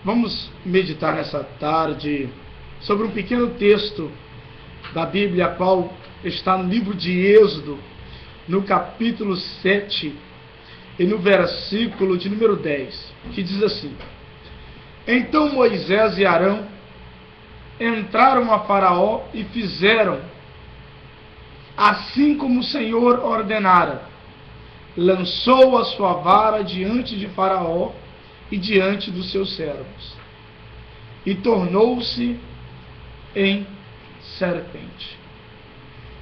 Vamos meditar nessa tarde sobre um pequeno texto da Bíblia, qual está no livro de Êxodo, no capítulo 7 e no versículo de número 10, que diz assim: Então Moisés e Arão entraram a Faraó e fizeram assim como o Senhor ordenara. Lançou a sua vara diante de Faraó e diante dos seus servos, e tornou-se em serpente.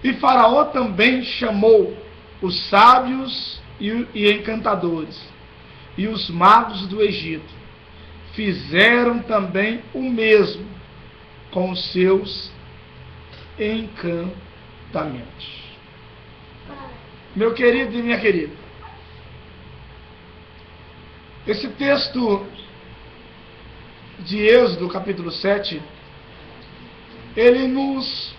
E Faraó também chamou os sábios e encantadores, e os magos do Egito. Fizeram também o mesmo com os seus encantamentos. Meu querido e minha querida, esse texto de Êxodo, capítulo 7, ele nos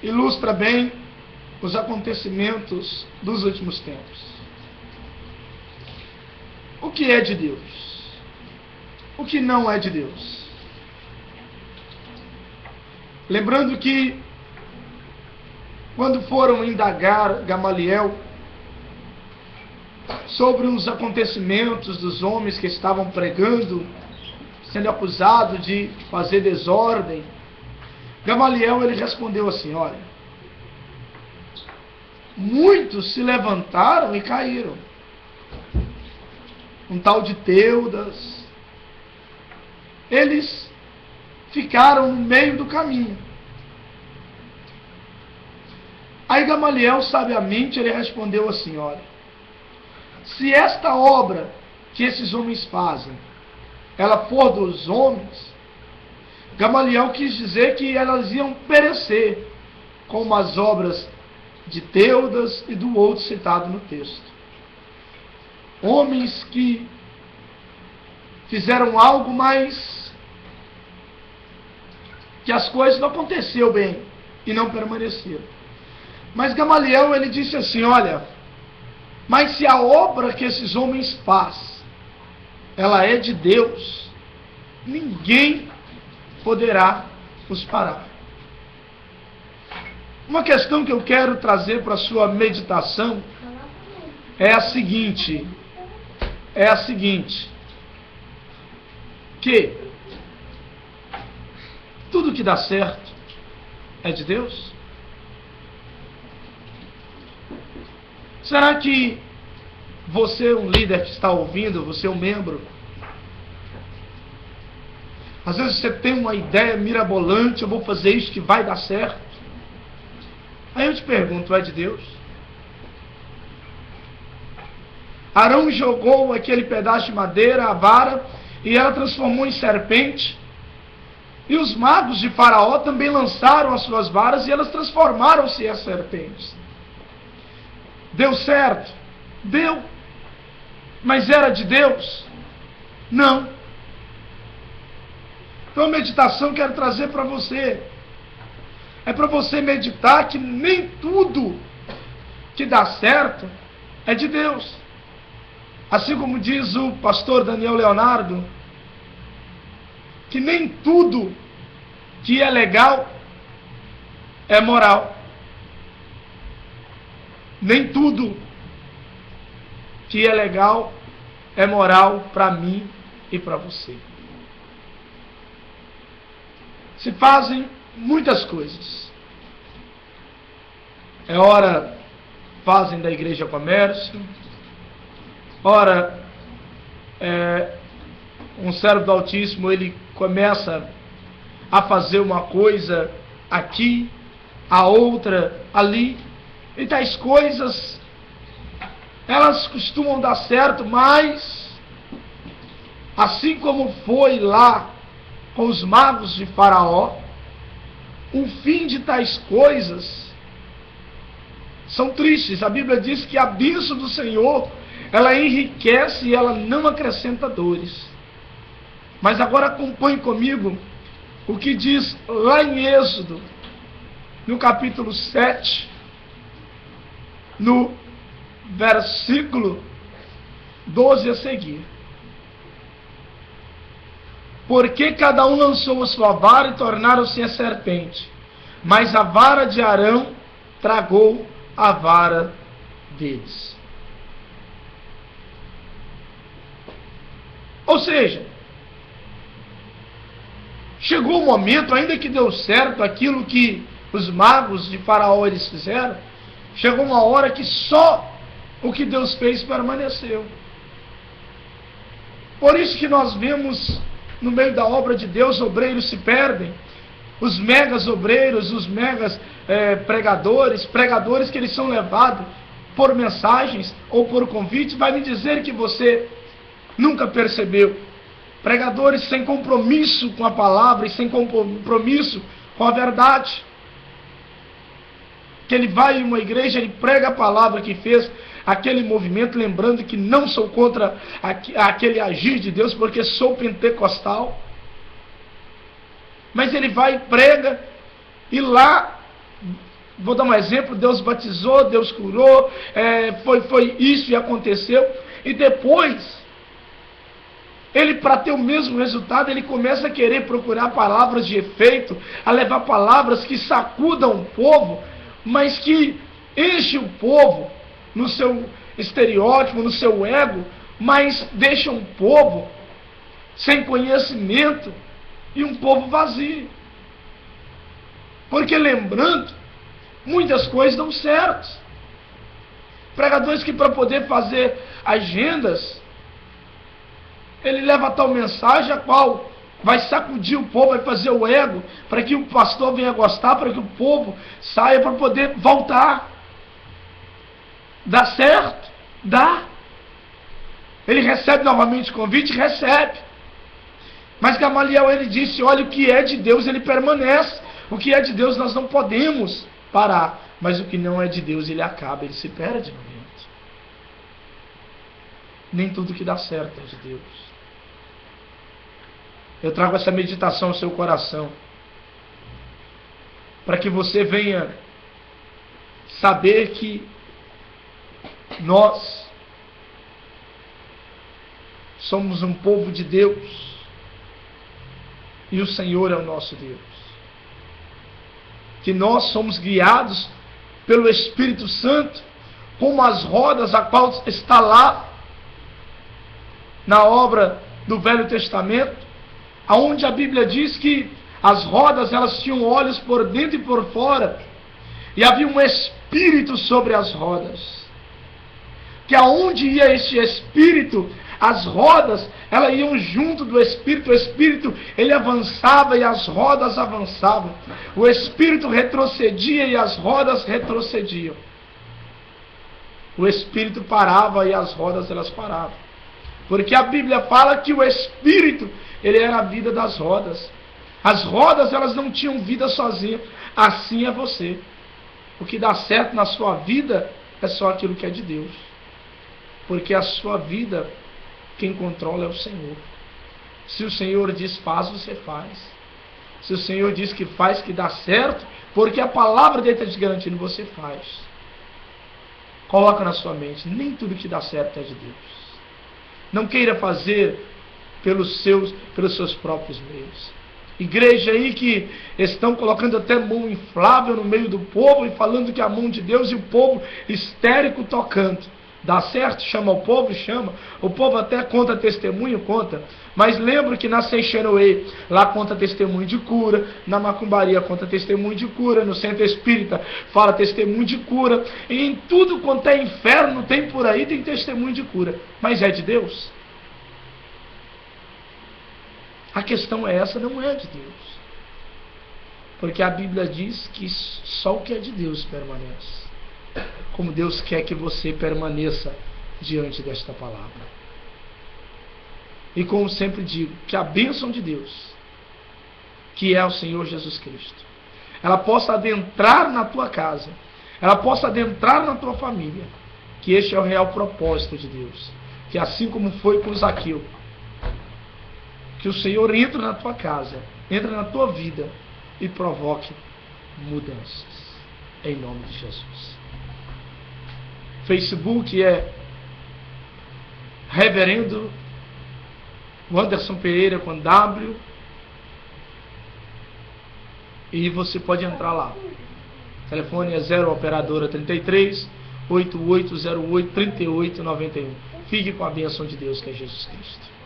ilustra bem os acontecimentos dos últimos tempos. O que é de Deus? O que não é de Deus? Lembrando que, quando foram indagar Gamaliel sobre os acontecimentos dos homens que estavam pregando, sendo acusados de fazer desordem, Gamaliel ele respondeu assim: olha, muitos se levantaram e caíram. Um tal de Teudas, eles ficaram no meio do caminho. Aí Gamaliel, sabiamente, ele respondeu assim: olha, se esta obra que esses homens fazem, ela for dos homens, Gamaliel quis dizer que elas iam perecer, como as obras de Teudas e do outro citado no texto. Homens que fizeram algo, mas que as coisas não aconteceram bem e não permaneceram. Mas Gamaliel ele disse assim: olha, mas se a obra que esses homens fazem, ela é de Deus, ninguém poderá os parar. Uma questão que eu quero trazer para a sua meditação é a seguinte, que tudo que dá certo é de Deus? Será que você, um líder que está ouvindo, você é um membro, às vezes você tem uma ideia mirabolante: eu vou fazer isso que vai dar certo. Aí eu te pergunto, é de Deus? Arão jogou aquele pedaço de madeira, a vara, e ela transformou em serpente. E os magos de Faraó também lançaram as suas varas e elas transformaram-se em serpentes. Deu certo? Deu. Mas era de Deus? Não. Então a meditação que eu quero trazer para você é para você meditar que nem tudo que dá certo é de Deus. Assim como diz o pastor Daniel Leonardo, que nem tudo que é legal é moral. Nem tudo que é legal é moral para mim e para você. Se fazem muitas coisas. É hora fazem da igreja comércio, ora um servo do Altíssimo ele começa a fazer uma coisa aqui, a outra ali. E tais coisas, elas costumam dar certo, mas assim como foi lá com os magos de Faraó, o fim de tais coisas são tristes. A Bíblia diz que a bênção do Senhor, ela enriquece e ela não acrescenta dores. Mas agora acompanhe comigo o que diz lá em Êxodo, no capítulo 7, no versículo 12 a seguir. Porque cada um lançou a sua vara e tornaram-se a serpente. Mas a vara de Arão tragou a vara deles. Ou seja, chegou o momento, ainda que deu certo aquilo que os magos de Faraó eles fizeram, chegou uma hora que só o que Deus fez permaneceu. Por isso que nós vemos no meio da obra de Deus, obreiros se perdem, os megas obreiros, os megas pregadores que eles são levados por mensagens ou por convite, vai me dizer que você nunca percebeu. Pregadores sem compromisso com a palavra e sem compromisso com a verdade. Que ele vai em uma igreja, ele prega a palavra que fez aquele movimento, lembrando que não sou contra aquele agir de Deus, porque sou pentecostal. Mas ele vai e prega, e lá, vou dar um exemplo, Deus batizou, Deus curou, foi isso e aconteceu, e depois, ele, para ter o mesmo resultado, ele começa a querer procurar palavras de efeito, a levar palavras que sacudam o povo, mas que enchem o povo no seu estereótipo, no seu ego, mas deixam o povo sem conhecimento e um povo vazio. Porque, lembrando, muitas coisas dão certo. Pregadores que, para poder fazer agendas, ele leva tal mensagem a qual vai sacudir o povo, vai fazer o ego, para que o pastor venha gostar, para que o povo saia para poder voltar. Dá certo? Dá. Ele recebe novamente o convite? Recebe. Mas Gamaliel, ele disse, olha, o que é de Deus, ele permanece. O que é de Deus, nós não podemos parar. Mas o que não é de Deus, ele acaba, ele se perde no vento. Nem tudo que dá certo é de Deus. Eu trago essa meditação ao seu coração, para que você venha saber que nós somos um povo de Deus e o Senhor é o nosso Deus. Que nós somos guiados pelo Espírito Santo, como as rodas a qual está lá na obra do Velho Testamento, aonde a Bíblia diz que as rodas elas tinham olhos por dentro e por fora, e havia um Espírito sobre as rodas. Que aonde ia este Espírito, as rodas, elas iam junto do Espírito. O Espírito, ele avançava e as rodas avançavam. O Espírito retrocedia e as rodas retrocediam. O Espírito parava e as rodas, elas paravam. Porque a Bíblia fala que o Espírito, ele era a vida das rodas. As rodas, elas não tinham vida sozinhas. Assim é você. O que dá certo na sua vida é só aquilo que é de Deus. Porque a sua vida, quem controla é o Senhor. Se o Senhor diz faz, você faz. Se o Senhor diz que faz, que dá certo, porque a palavra dele está te garantindo, você faz. Coloca na sua mente, nem tudo que dá certo é de Deus. Não queira fazer pelos seus próprios meios. Igreja aí que estão colocando até mão inflável no meio do povo e falando que é a mão de Deus, e o povo histérico tocando. Dá certo? Chama o povo? Chama. O povo até conta testemunho? Conta. Mas lembro que na Seixenoe, lá conta testemunho de cura, na Macumbaria conta testemunho de cura, no Centro Espírita fala testemunho de cura, e em tudo quanto é inferno tem por aí, tem testemunho de cura. Mas é de Deus? A questão é essa, não é de Deus. Porque a Bíblia diz que só o que é de Deus permanece. Como Deus quer que você permaneça diante desta palavra. E como sempre digo, que a bênção de Deus, que é o Senhor Jesus Cristo, ela possa adentrar na tua casa, ela possa adentrar na tua família, que este é o real propósito de Deus. Que assim como foi com Zaqueu, que o Senhor entre na tua casa, entre na tua vida e provoque mudanças. Em nome de Jesus. Facebook é Reverendo Wanderson Pereira com W. E você pode entrar lá. O telefone é 0 operadora 33 8808 3891. Fique com a bênção de Deus, que é Jesus Cristo.